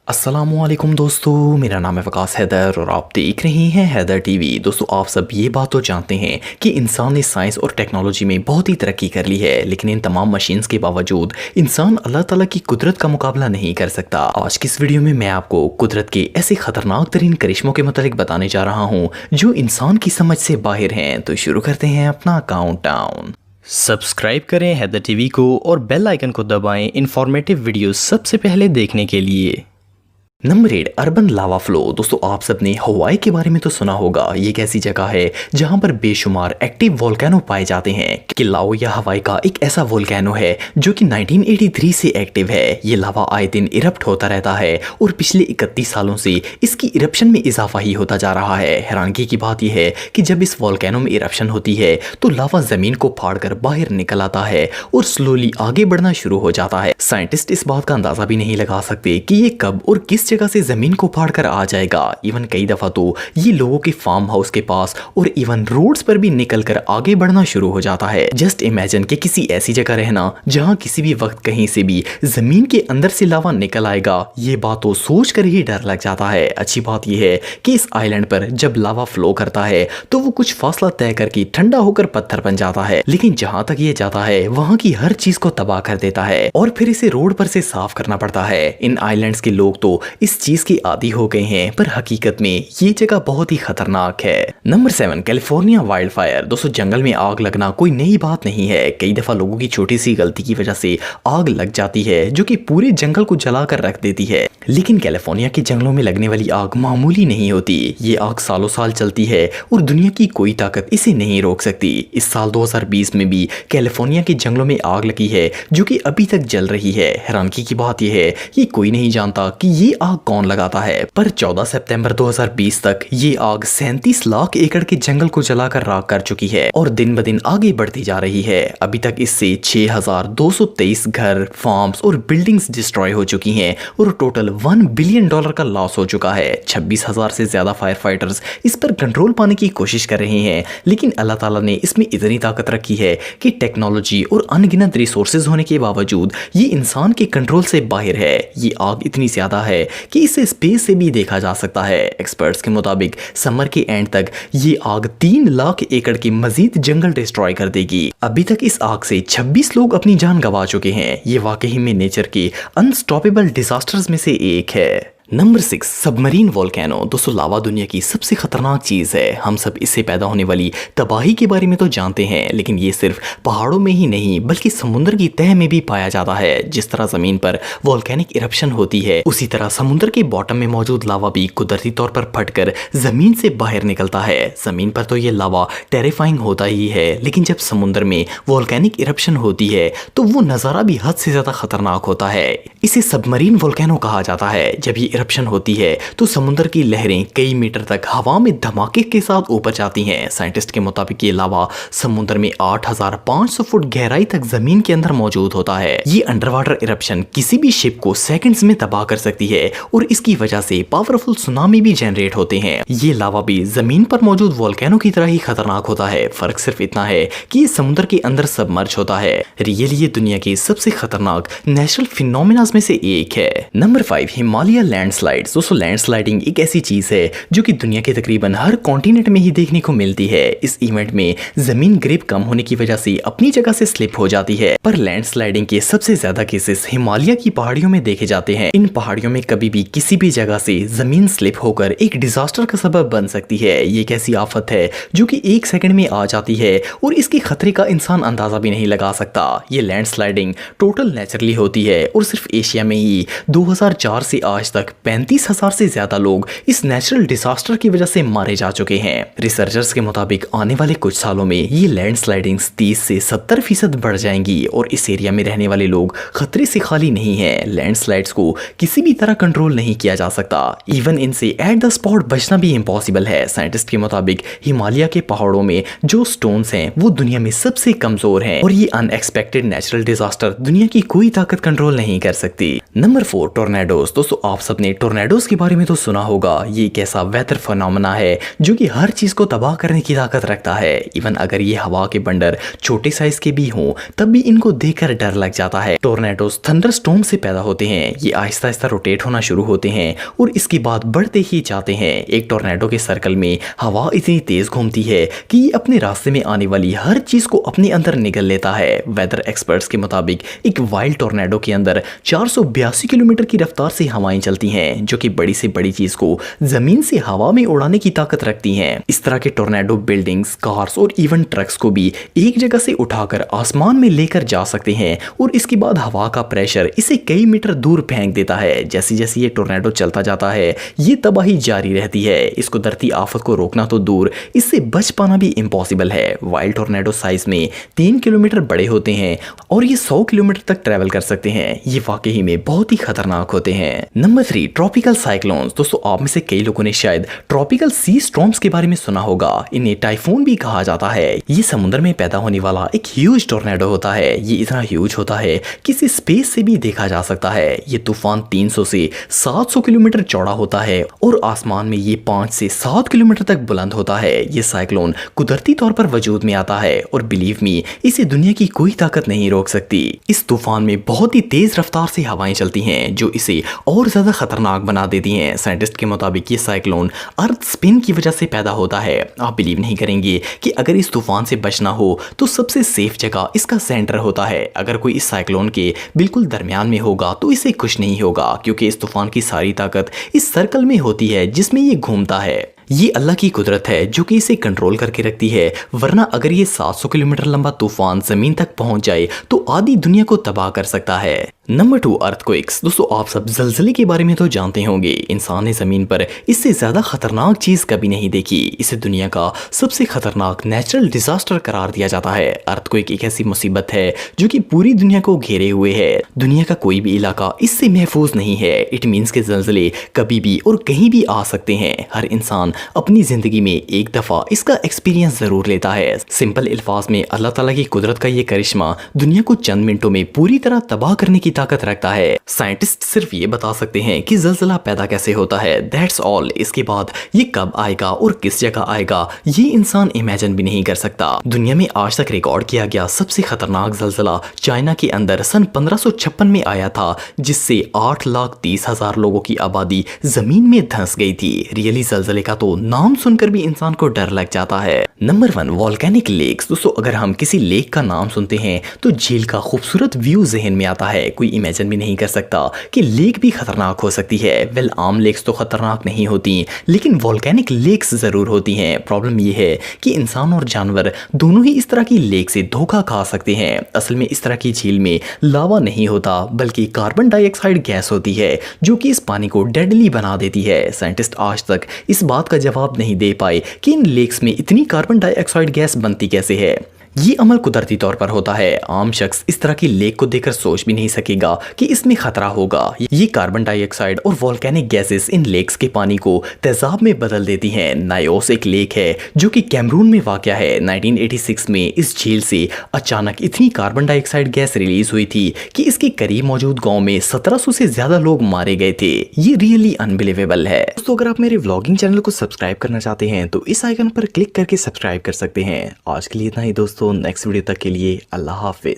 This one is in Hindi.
अस्सलामुअलैकुम दोस्तों, मेरा नाम है वकास हैदर और आप देख रहे हैं हैदर टीवी। दोस्तों, आप सब ये बात तो जानते हैं कि इंसान ने साइंस और टेक्नोलॉजी में बहुत ही तरक्की कर ली है, लेकिन इन तमाम मशीन्स के बावजूद इंसान अल्लाह ताला की कुदरत का मुकाबला नहीं कर सकता। आज की इस वीडियो में मैं आपको कुदरत के ऐसे खतरनाक तरीन करिश्मों के मतलब बताने जा रहा हूँ जो इंसान की समझ से बाहर हैं। तो शुरू करते हैं अपना काउंटडाउन। सब्सक्राइब करें हैदर टीवी को और बेल आइकन को दबाएं इन्फॉर्मेटिव वीडियो सबसे पहले देखने के लिए। Number 8, urban lava flow. दोस्तों, आप सबने हवाई के बारे में तो सुना होगा। ये एक ऐसी जगह है जहां पर बेशुमार एक्टिव वोल्केनो पाए जाते हैं। कि लाओ या हवाई का एक ऐसा वोल्केनो है जो कि 1983 से एक्टिव है। ये लावा आए दिन इरप्ट होता रहता है और पिछले 31 सालों से इसकी इरप्शन में इजाफा ही होता जा रहा है। हैरानगी की बात यह है कि जब इस वोल्केनो में इरप्शन होती है तो लावा जमीन को फाड़कर बाहर निकल आता है और स्लोली आगे बढ़ना शुरू हो जाता है। साइंटिस्ट इस बात का अंदाजा भी नहीं लगा सकते कि ये कब और किस जगह से जमीन को फाड़कर आ जाएगा। इवन कई दफा तो ये लोगों के फार्म हाउस के पास और इवन रोड्स पर भी निकलकर आगे बढ़ना शुरू हो जाता है। जस्ट इमेजिन कि किसी ऐसी जगह रहना जहां किसी भी वक्त कहीं से भी जमीन के अंदर से लावा निकल आएगा। ये बात तो सोच कर ही डर लग जाता है। अच्छी बात यह है कि इस आइलैंड पर जब लावा फ्लो करता है तो वो कुछ फासला तय करके ठंडा होकर पत्थर बन जाता है, लेकिन जहां तक ये जाता है वहां की हर चीज को तबाह कर देता है और फिर इसे रोड पर से साफ करना पड़ता है। इन आइलैंड्स के लोग तो इस चीज की आदी हो गए हैं, पर हकीकत में ये जगह बहुत ही खतरनाक है। Number 7, California wild fire. दोस्तों, जंगल में आग लगना कोई नई बात नहीं है। कई दफा लोगों की छोटी सी गलती की वजह से आग लग जाती है जो कि पूरे जंगल को जलाकर रख देती है, लेकिन कैलिफोर्निया के जंगलों में लगने वाली आग मामूली नहीं होती। ये आग सालों साल चलती है और दुनिया की कोई ताकत इसे नहीं रोक सकती। इस साल 2020 में भी कैलिफोर्निया के जंगलों में आग लगी है जो कि अभी तक जल रही है। हैरानगी की बात यह है कि कोई नहीं जानता कि ये आग कौन लगाता है, पर 14 सितंबर 2020 तक ये आग 37 लाख एकड़ के जंगल को जलाकर राख कर चुकी है और दिन ब दिन आगे बढ़ती जा रही है। अभी तक इससे 6223 घर, फार्म्स और बिल्डिंग्स डिस्ट्रॉय हो चुकी हैं और टोटल $1 बिलियन का लॉस हो चुका है। 26,000 से ज्यादा फायर फाइटर्स इस पर कंट्रोल पाने की कोशिश कर रहे हैं, लेकिन अल्लाह ताला ने इसमें इतनी ताकत रखी है कि टेक्नोलॉजी और अनगिनत रिसोर्सेज होने के बावजूद ये इंसान के कंट्रोल से बाहर है। ये आग इतनी ज्यादा है कि इसे स्पेस से भी देखा जा सकता है। एक्सपर्ट्स के मुताबिक समर के एंड तक ये आग 3 लाख एकड़ के मजीद जंगल डिस्ट्रॉय कर देगी। अभी तक इस आग से 26 लोग अपनी जान गंवा चुके हैं। ये वाकई में नेचर के अनस्टॉपेबल डिजास्टर्स में से एक है। Number 6, submarine volcano. दोस्तों, लावा दुनिया की सबसे खतरनाक चीज है। हम सब इससे पैदा होने वाली तबाही के बारे में तो जानते हैं, लेकिन ये सिर्फ पहाड़ों में ही नहीं बल्कि समुद्र की तह में भी पाया जाता है। जिस तरह जमीन पर वोल्केनिक इरप्शन होती है, उसी तरह समुद्र के बॉटम में मौजूद लावा भी कुदरती तौर पर फटकर जमीन से बाहर निकलता है। जमीन पर तो ये लावा टेरिफाइंग होता ही है, लेकिन जब समुद्र में वोल्केनिक इरप्शन होती है तो वो नजारा भी हद से ज्यादा खतरनाक होता है। इसे सबमरीन वोल्केनो कहा जाता है। जब ये इरप्शन होती है तो समुद्र की लहरें कई मीटर तक हवा में धमाके के साथ ऊपर जाती हैं। साइंटिस्ट के मुताबिक ये लावा समुद्र में 8500 फुट गहराई तक जमीन के अंदर मौजूद होता है। ये अंडर वाटर इरप्शन किसी भी शिप को सेकंड्स में तबाह कर सकती है और इसकी वजह से पावरफुल सुनामी भी जनरेट होते हैं। ये लावा भी जमीन पर मौजूद वोल्केनो की तरह ही खतरनाक होता है। फर्क सिर्फ इतना है कि ये समुद्र के अंदर सबमर्ज होता है। रियली ये दुनिया के सबसे खतरनाक नेचुरल फिनोमेना में से एक है। Number 5, Himalaya landslides. दोस्तों, लैंडस्लाइडिंग एक ऐसी चीज है जो कि दुनिया के तकरीबन हर कॉन्टिनेंट में ही देखने को मिलती है। इस इवेंट में जमीन ग्रिप कम होने की वजह से अपनी जगह से स्लिप हो जाती है, पर लैंडस्लाइडिंग के सबसे ज्यादा केसेस हिमालय की पहाड़ियों में देखे जाते हैं। इन पहाड़ियों में कभी भी किसी भी जगह से जमीन स्लिप होकर एक डिजास्टर का सबब बन सकती है। ये एक ऐसी आफत है जो कि 1 सेकंड में आ जाती है और इसके खतरे का इंसान अंदाजा भी नहीं लगा सकता। ये लैंडस्लाइडिंग टोटल नेचुरली होती है और सिर्फ एशिया में ही 2004 से आज तक 35,000 से ज्यादा लोग इस नेचुरल डिजास्टर की वजह से मारे जा चुके हैं। रिसर्चर्स के मुताबिक आने वाले कुछ सालों में ये लैंडस्लाइडिंग्स 30 से 70% बढ़ जाएंगी और इस एरिया में रहने वाले लोग खतरे से खाली नहीं हैं। लैंडस्लाइड्स को किसी भी तरह कंट्रोल नहीं किया जा सकता। इवन इनसे एट द स्पॉट बचना भी इम्पॉसिबल है। साइंटिस्ट के मुताबिक हिमालय के पहाड़ों में जो स्टोन्स हैं वो दुनिया में सबसे कमजोर हैं और ये अनएक्सपेक्टेड नेचुरल डिजास्टर दुनिया की कोई ताकत कंट्रोल नहीं कर सकती। Number 4, tornadoes. दोस्तों, आप सबने आपने टोर्नेडोज के बारे में तो सुना होगा। ये एक ऐसा वेदर फिनोमेना है जो कि हर चीज को तबाह करने की ताकत रखता है। इवन अगर ये हवा के बंडर छोटे साइज के भी हों तब भी इनको देखकर डर लग जाता है। टोर्नेडोज थंडरस्टॉर्म से पैदा होते हैं। ये आहिस्ता आहिस्ता रोटेट होना शुरू होते हैं और इसके बाद बढ़ते ही जाते हैं। एक टोर्नेडो के सर्कल में हवा इतनी तेज घूमती है कि ये अपने रास्ते में आने वाली हर चीज को अपने अंदर निगल लेता है। वेदर एक्सपर्ट्स के मुताबिक एक वाइल्ड टोर्नेडो के अंदर 482 किलोमीटर की रफ्तार से हवाएं चलती हैं, जो कि बड़ी से बड़ी चीज को जमीन से हवा में उड़ाने की ताकत रखती हैं। इस तरह के टोर्नेडो बिल्डिंग्स, कार्स और इवन ट्रक्स को भी एक जगह से उठाकर आसमान में लेकर जा सकते हैं और इसके बाद हवा का प्रेशर इसे कई मीटर दूर फेंक देता है। जैसे जैसे ये टोर्नेडो चलता जाता है ये तबाही जारी रहती है। इस कुदरती आफत को रोकना तो दूर, इससे बच पाना भी इम्पॉसिबल है। वाइल्ड टोर्नेडो साइज में 3 किलोमीटर बड़े होते हैं और ये 100 किलोमीटर तक ट्रेवल कर सकते हैं। ये वाकई में बहुत ही खतरनाक होते हैं। Number 3, tropical cyclones. दोस्तों आप में से कई लोगों ने शायद ट्रॉपिकल सी स्टॉर्म्स के बारे में सुना होगा। इन्हें टाइफून भी कहा जाता है। ये समुद्र में पैदा होने वाला एक ह्यूज टोर्नेडो होता है। ये इतना ह्यूज होता है कि इसे स्पेस से भी देखा जा सकता है। ये तूफान 300 से 700 किलोमीटर चौड़ा होता है और आसमान में ये 5 से 7 किलोमीटर तक बुलंद होता है। ये साइक्लोन कुदरती तौर पर वजूद में आता है और बिलीव मी, इसे दुनिया की कोई ताकत नहीं रोक सकती। इस तूफान में बहुत ही तेज रफ्तार से हवाएं चलती हैं जो इसे और ज्यादा खतरनाक बना देती हैं। साइंटिस्ट के मुताबिक ये साइक्लोन अर्थ स्पिन की वजह से पैदा होता है। आप बिलीव नहीं करेंगे कि अगर इस तूफान से बचना हो तो सबसे सेफ जगह इसका सेंटर होता है। अगर कोई इस साइक्लोन के बिल्कुल दरमियान में होगा तो इसे कुछ नहीं होगा, क्योंकि इस तूफान की सारी ताकत इस सर्कल में होती है जिसमें ये घूमता है। ये अल्लाह की कुदरत है जो कि इसे कंट्रोल करके रखती है, वरना अगर ये 700 किलोमीटर लंबा तूफान जमीन तक पहुंच जाए तो आधी दुनिया को तबाह कर सकता है। Number 2, earthquakes. दोस्तों आप सब जलजले के बारे में तो जानते होंगे। इंसान ने जमीन पर इससे ज्यादा खतरनाक चीज कभी नहीं देखी। इसे दुनिया का सबसे खतरनाक नेचुरल डिजास्टर करार दिया जाता है। अर्थक्वेक एक ऐसी मुसीबत है जो कि पूरी दुनिया को घेरे हुए है। दुनिया का कोई भी इलाका इससे महफूज नहीं है। इट मीन्स के जलजले कभी भी और कहीं भी आ सकते हैं। हर इंसान अपनी जिंदगी में एक दफा इसका एक्सपीरियंस जरूर लेता है। सिंपल अल्फाज में अल्लाह ताला की कुदरत का ये करिश्मा दुनिया को चंद मिनटों में पूरी तरह तबाह करने की ताकत रखता है। साइंटिस्ट सिर्फ ये बता सकते हैं कि जलजला पैदा कैसे होता है, दैट्स ऑल। इसके बाद ये कब आएगा और किस जगह आएगा ये इंसान इमेजिन भी नहीं कर सकता। दुनिया में आज तक रिकॉर्ड किया गया सबसे खतरनाक जलजला चाइना के अंदर सन 1556 में आया था, जिससे 8,30,000 लोगों की आबादी जमीन में धंस गई थी। रियली जलजले का तो नाम सुनकर भी इंसान को डर लग जाता है। Number 1, volcanic lakes. दोस्तों अगर हम किसी लेक का नाम सुनते हैं तो झील का खूबसूरत व्यू जहन में आता है। कोई इमेजिन भी नहीं कर सकता कि लेक भी खतरनाक हो सकती है। वेल आम लेक्स तो खतरनाक नहीं होती, लेकिन वोल्केनिक लेक्स जरूर होती हैं। प्रॉब्लम ये है कि इंसान और जानवर दोनों ही इस तरह की लेक से धोखा खा सकते हैं। असल में इस तरह की झील में लावा नहीं होता बल्कि कार्बन डाइऑक्साइड गैस होती है जो कि इस पानी को डेडली बना देती है। साइंटिस्ट आज तक इस बात का जवाब नहीं दे पाए कि इन लेक्स में इतनी कार्बन डाइऑक्साइड गैस बनती कैसे है। ये अमल कुदरती तौर पर होता है। आम शख्स इस तरह की लेक को देखकर सोच भी नहीं सकेगा कि इसमें खतरा होगा। ये कार्बन डाइऑक्साइड और वोल्केनिक गैसेस इन लेक्स के पानी को तेजाब में बदल देती हैं। नायोस एक लेक है जो कि कैमरून में वाक़या है। 1986 में इस झील से अचानक इतनी कार्बन डाइऑक्साइड गैस रिलीज हुई थी कि इसके करीब मौजूद गाँव में 1700 से ज्यादा लोग मारे गए थे। ये रियली अनबिलीवेबल है। दोस्तों अगर आप मेरे व्लॉगिंग चैनल को सब्सक्राइब करना चाहते हैं तो इस आइकन पर क्लिक करके सब्सक्राइब कर सकते हैं। आज के लिए इतना ही दोस्तों, नेक्स्ट वीडियो तक के लिए अल्लाह हाफिज।